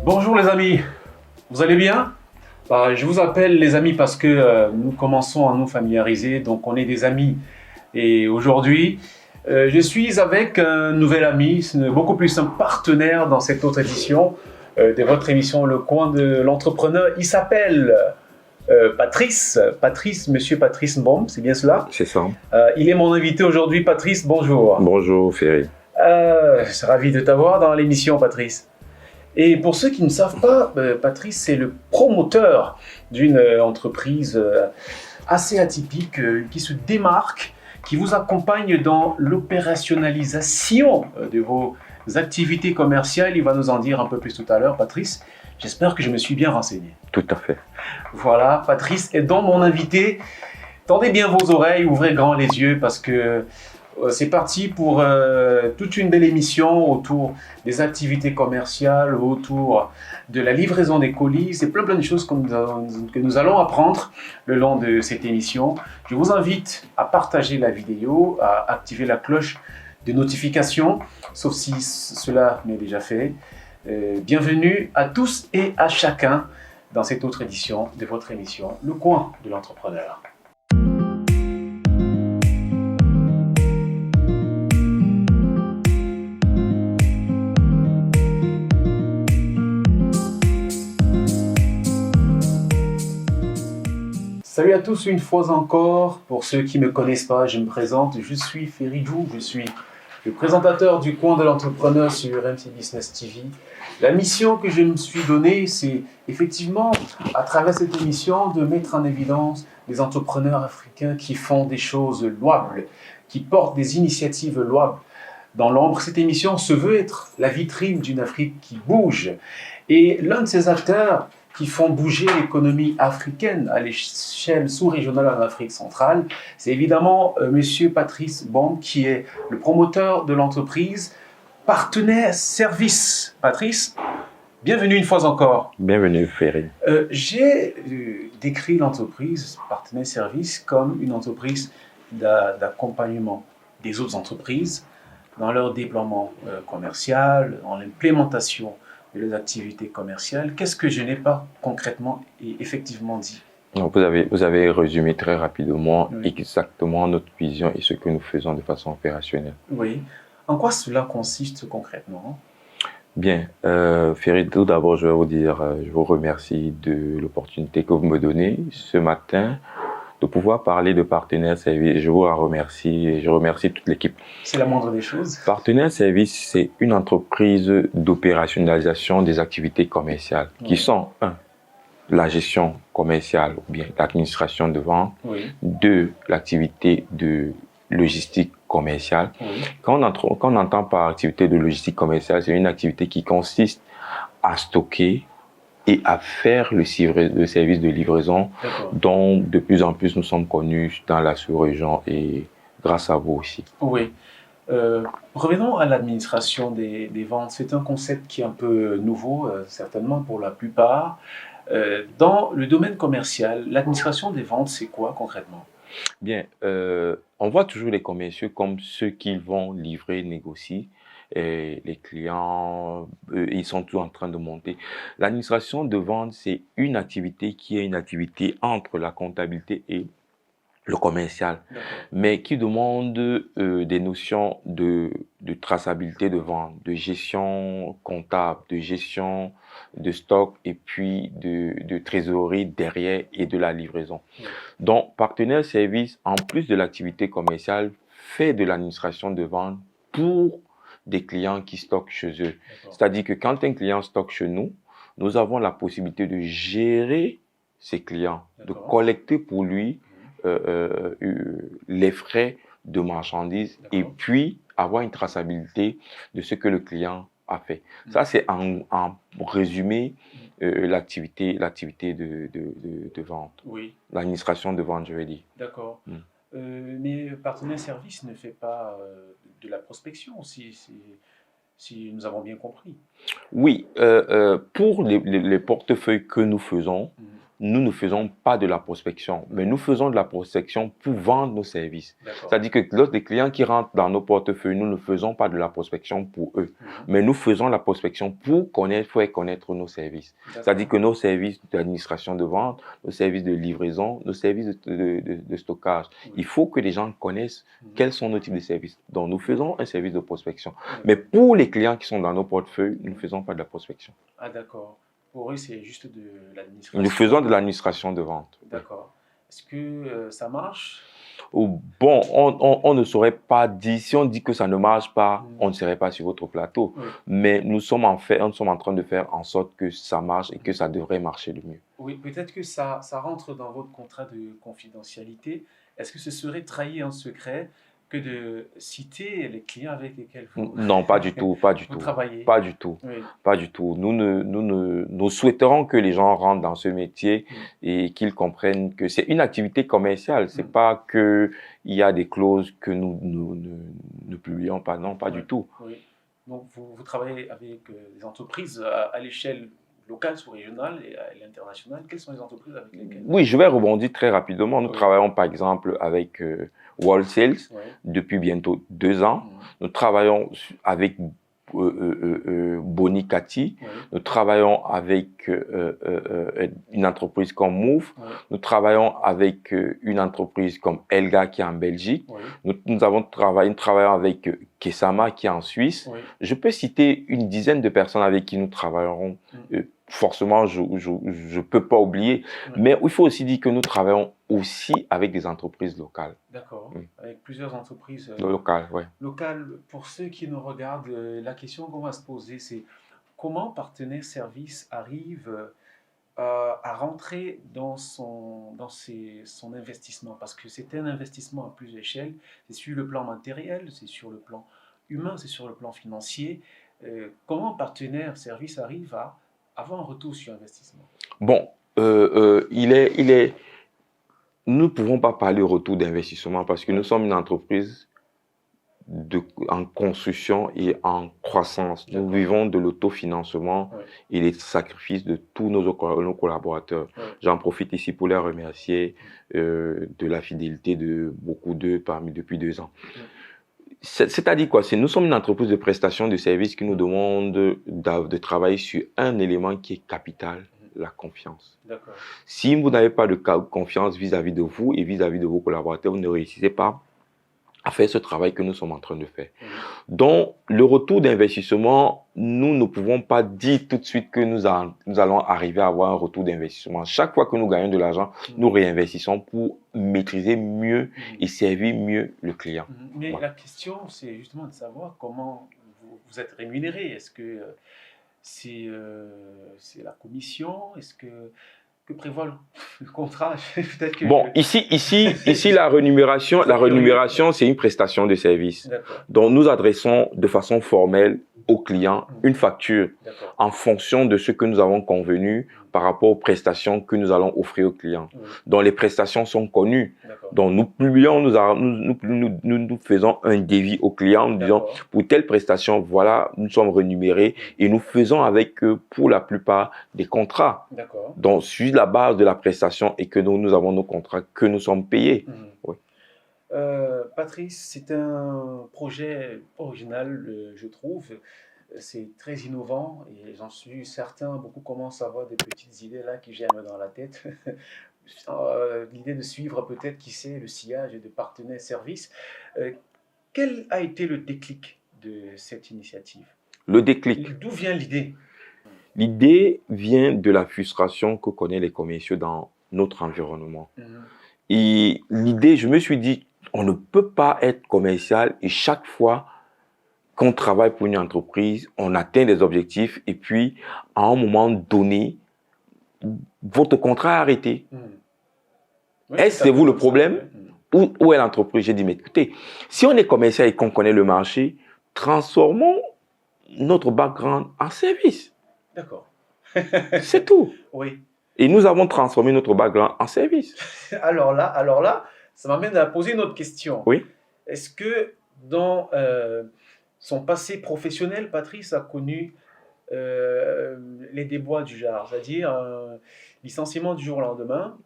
Bonjour les amis, vous allez bien? Je vous appelle les amis parce que nous commençons à nous familiariser, donc on est des amis. Et aujourd'hui, je suis avec un nouvel ami, beaucoup plus un partenaire dans cette autre édition de votre émission Le Coin de l'Entrepreneur. Il s'appelle Monsieur Patrice Mbom, c'est bien cela? C'est ça. Il est mon invité aujourd'hui. Patrice, bonjour. Bonjour Ferry. Je suis ravi de t'avoir dans l'émission, Patrice. Et pour ceux qui ne savent pas, Patrice, c'est le promoteur d'une entreprise assez atypique qui se démarque, qui vous accompagne dans l'opérationnalisation de vos activités commerciales. Il va nous en dire un peu plus tout à l'heure, Patrice. J'espère que je me suis bien renseigné. Tout à fait. Voilà, Patrice est donc mon invité. Tendez bien vos oreilles, ouvrez grand les yeux parce que c'est parti pour toute une belle émission autour des activités commerciales, autour de la livraison des colis. C'est plein de choses que nous allons apprendre le long de cette émission. Je vous invite à partager la vidéo, à activer la cloche de notification, sauf si cela m'est déjà fait. Bienvenue à tous et à chacun dans cette autre édition de votre émission, Le Coin de l'Entrepreneur. Salut à tous une fois encore. Pour ceux qui ne me connaissent pas, je me présente. Je suis Ferry Djou, je suis le présentateur du Coin de l'Entrepreneur sur MC Business TV. La mission que je me suis donnée, c'est effectivement, à travers cette émission, de mettre en évidence les entrepreneurs africains qui font des choses louables, qui portent des initiatives louables. Dans l'ombre, cette émission se veut être la vitrine d'une Afrique qui bouge. Et l'un de ces acteurs qui font bouger l'économie africaine à l'échelle sous-régionale en Afrique centrale, c'est évidemment Monsieur Patrice Mbom, qui est le promoteur de l'entreprise Partenaire Service. Patrice, bienvenue une fois encore. Bienvenue Ferry. J'ai décrit l'entreprise Partenaire Service comme une entreprise d'accompagnement des autres entreprises dans leur déploiement commercial, dans l'implémentation de les activités commerciales. Qu'est-ce que je n'ai pas concrètement et effectivement dit? Donc, vous avez résumé très rapidement Oui. exactement notre vision et ce que nous faisons de façon opérationnelle. Oui. En quoi cela consiste concrètement? Bien, Ferry, tout d'abord, je vais vous dire, je vous remercie de l'opportunité que vous me donnez ce matin de pouvoir parler de Partenaire Service. Je vous remercie et je remercie toute l'équipe. C'est la moindre des choses. Partenaire Service, c'est une entreprise d'opérationnalisation des activités commerciales qui sont, 1, la gestion commerciale ou bien l'administration de vente, Oui. 2, l'activité de logistique commerciale. Oui. Quand on entend par activité de logistique commerciale, c'est une activité qui consiste à stocker et à faire le service de livraison dont de plus en plus nous sommes connus dans la sous-région et grâce à vous aussi. Oui. Revenons à l'administration des ventes. C'est un concept qui est un peu nouveau, certainement pour la plupart. Dans le domaine commercial, l'administration des ventes, c'est quoi concrètement? Bien, on voit toujours les commerciaux comme ceux qui vont livrer, négocier. Et les clients, ils sont tous en train de monter. L'administration de vente, c'est une activité qui est une activité entre la comptabilité et le commercial, mais qui demande des notions de traçabilité de vente, de gestion comptable, de gestion de stock et puis de trésorerie derrière et de la livraison. Donc, Partenaire Service, en plus de l'activité commerciale, fait de l'administration de vente pour des clients qui stockent chez eux. C'est-à-dire que quand un client stocke chez nous, nous avons la possibilité de gérer ses clients, de collecter pour lui les frais de marchandises et puis avoir une traçabilité de ce que le client a fait. Ça, c'est en résumé l'activité de vente. Oui. L'administration de vente, je vais dire. D'accord. Mais Partenaire Service ne fait pas de la prospection, si nous avons bien compris. Oui, pour les portefeuilles que nous faisons, nous ne faisons pas de la prospection, mais nous faisons de la prospection pour vendre nos services. C'est-à-dire que les clients qui rentrent dans nos portefeuilles, nous ne faisons pas de la prospection pour eux, mais nous faisons la prospection pour faire connaître nos services. C'est-à-dire que nos services d'administration de vente, nos services de livraison, nos services de stockage, il faut que les gens connaissent quels sont nos types de services. Donc, nous faisons un service de prospection. Mais pour les clients qui sont dans nos portefeuilles, nous ne faisons pas de la prospection. Ah, d'accord. Pour eux, c'est juste de l'administration. Nous faisons de l'administration de vente. D'accord. Est-ce que ça marche? Bon, on ne saurait pas dire, si on dit que ça ne marche pas, on ne serait pas sur votre plateau. Mais nous sommes en train de faire en sorte que ça marche et que ça devrait marcher de mieux. Oui, peut-être que ça rentre dans votre contrat de confidentialité. Est-ce que ce serait trahir un secret que de citer les clients avec lesquels vous Non, pas du tout, pas du tout. Travaillez. Pas du tout, pas du tout. Nous souhaiterons que les gens rentrent dans ce métier et qu'ils comprennent que c'est une activité commerciale. C'est pas que il y a des clauses que nous ne publions pas. Non, pas du tout. Oui. Donc, vous travaillez avec des entreprises à l'échelle locale, sous-régionale et à l'international. Quelles sont les entreprises avec lesquelles? Oui, je vais rebondir très rapidement. Nous travaillons par exemple avec World Sales depuis bientôt 2 ans. Nous travaillons avec Bonicati. Nous travaillons avec une entreprise comme Move. Nous travaillons avec une entreprise comme Elga qui est en Belgique. Nous travaillons avec Kesama qui est en Suisse. Je peux citer une dizaine de personnes avec qui nous travaillerons. Forcément, je ne peux pas oublier. Mais il faut aussi dire que nous travaillons aussi avec des entreprises locales. D'accord. Avec plusieurs entreprises locales, oui. Locales. Pour ceux qui nous regardent, la question qu'on va se poser, c'est comment Partenaire Service arrive à rentrer dans son investissement? Parce que c'est un investissement à plusieurs échelles. C'est sur le plan matériel, c'est sur le plan humain, c'est sur le plan financier. Comment Partenaire Service arrive à avoir un retour sur investissement? Bon, nous ne pouvons pas parler retour d'investissement parce que nous sommes une entreprise en construction et en croissance. Nous vivons de l'autofinancement et des sacrifices de tous nos collaborateurs. J'en profite ici pour les remercier de la fidélité de beaucoup d'eux depuis 2 ans. C'est-à-dire quoi? Nous sommes une entreprise de prestation de services qui nous demande de travailler sur un élément qui est capital, la confiance. Si vous n'avez pas de confiance vis-à-vis de vous et vis-à-vis de vos collaborateurs, vous ne réussissez pas à faire ce travail que nous sommes en train de faire. Donc, le retour d'investissement, nous ne pouvons pas dire tout de suite que nous allons arriver à avoir un retour d'investissement. Chaque fois que nous gagnons de l'argent, nous réinvestissons pour maîtriser mieux et servir mieux le client. Mais la question, c'est justement de savoir comment vous êtes rémunéré. Est-ce que c'est la commission? Est-ce que prévoit le contrat? Bon, ici la rémunération, c'est une prestation de service. Donc, nous adressons de façon formelle au client une facture en fonction de ce que nous avons convenu par rapport aux prestations que nous allons offrir au client. Donc, les prestations sont connues. Donc, nous publions, nous faisons un devis au client en disant pour telle prestation, voilà, nous sommes rémunérés et nous faisons avec eux pour la plupart des contrats. Donc, sur la base de la prestation et que nous avons nos contrats que nous sommes payés. Patrice, c'est un projet original, je trouve. C'est très innovant et j'en suis certain, beaucoup commencent à avoir des petites idées là qui germent dans la tête. L'idée de suivre peut-être, qui sait, le sillage de Partenaire Service. Quel a été le déclic de cette initiative? Le déclic. D'où vient l'idée? L'idée vient de la frustration que connaissent les commerciaux dans notre environnement. Et l'idée, je me suis dit, on ne peut pas être commercial et chaque fois qu'on travaille pour une entreprise, on atteint des objectifs et puis, à un moment donné, votre contrat est arrêté. Est-ce que c'est vous le problème où est l'entreprise? J'ai dit, mais écoutez, si on est commercial et qu'on connaît le marché, transformons notre background en service. D'accord. C'est tout. Oui. Et nous avons transformé notre background en service. Alors là, ça m'amène à poser une autre question. Oui. Est-ce que dans son passé professionnel, Patrice a connu les déboires du genre, c'est-à-dire licenciement du jour au lendemain.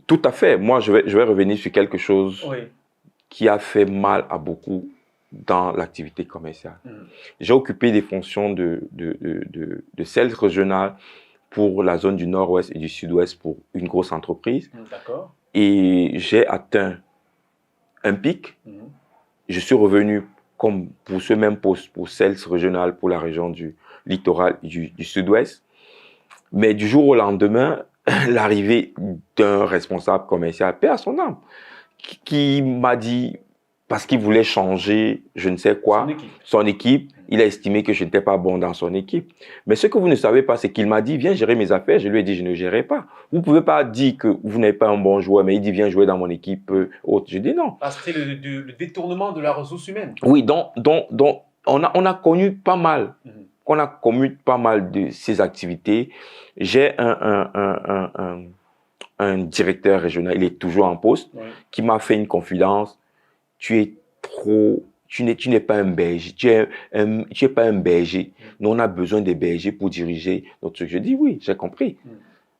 Tout à fait. Moi, je vais revenir sur quelque chose Oui. qui a fait mal à beaucoup dans l'activité commerciale. Mhm. J'ai occupé des fonctions de sales régional pour la zone du nord-ouest et du sud-ouest pour une grosse entreprise. D'accord. Et j'ai atteint un pic. Mhm. Je suis revenu comme pour ce même poste, pour sales régional pour la région du littoral du sud-ouest. Mais du jour au lendemain, l'arrivée d'un responsable commercial, paix à son âme, qui m'a dit, parce qu'il voulait changer, je ne sais quoi, son équipe, il a estimé que je n'étais pas bon dans son équipe. Mais ce que vous ne savez pas, c'est qu'il m'a dit, viens gérer mes affaires. Je lui ai dit, je ne gérerai pas. Vous ne pouvez pas dire que vous n'êtes pas un bon joueur, mais il dit, viens jouer dans mon équipe haute. Je dis non. Ah, c'était le détournement de la ressource humaine. Oui, donc on a connu pas mal. Mhm. On a commis pas mal de ces activités. J'ai un directeur régional, il est toujours en poste, Ouais. qui m'a fait une confidence. Tu n'es pas un berger, tu es pas un berger. Nous, on a besoin des bergers pour diriger notre truc. Je dis oui, j'ai compris.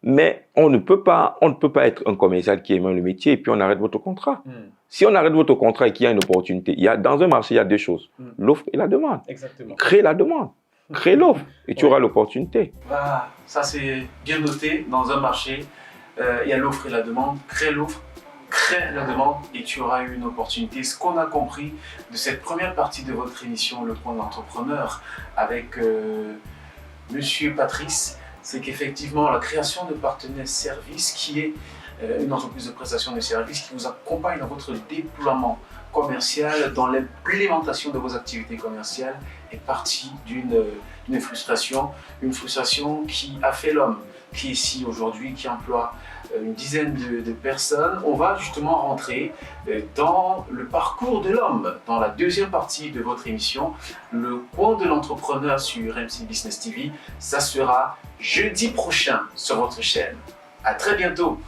Mais on ne peut pas être un commercial qui aime le métier et puis on arrête votre contrat. Si on arrête votre contrat et qu'il y a une opportunité, dans un marché, il y a deux choses, l'offre et la demande. Exactement. Crée la demande. Crée l'offre et tu auras l'opportunité. Ah, ça c'est bien noté. Dans un marché, il y a l'offre et la demande. Crée l'offre, crée la demande et tu auras une opportunité. Ce qu'on a compris de cette première partie de votre émission, Le Point de l'Entrepreneur, avec Monsieur Patrice, c'est qu'effectivement la création de partenaires services, qui est une entreprise de prestation de services qui vous accompagne dans votre déploiement commercial, dans l'implémentation de vos activités commerciales, est partie d'une frustration, une frustration qui a fait l'homme, qui est ici aujourd'hui, qui emploie une dizaine de personnes. On va justement rentrer dans le parcours de l'homme, dans la deuxième partie de votre émission, Le Coin de l'Entrepreneur sur MC Business TV. Ça sera jeudi prochain sur votre chaîne. À très bientôt.